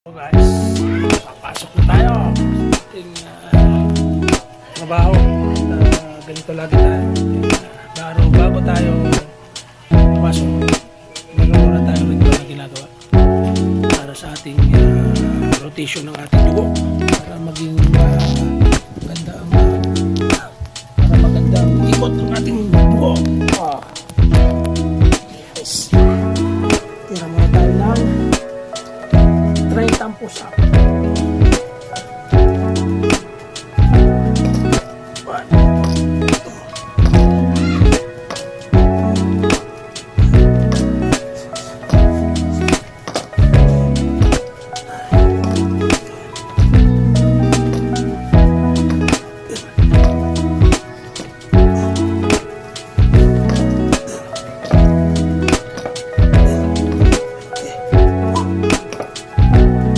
So guys, papasok na tayo sa ating trabaho. Ganito lagi tayo. Pero bago tayo pasok, magagawa tayo rin na ginagawa para sa ating rotation ng ating dugo para maging maganda ang ikot ng ating dugo. Yes. Tira muna tayo ng 30 push-up.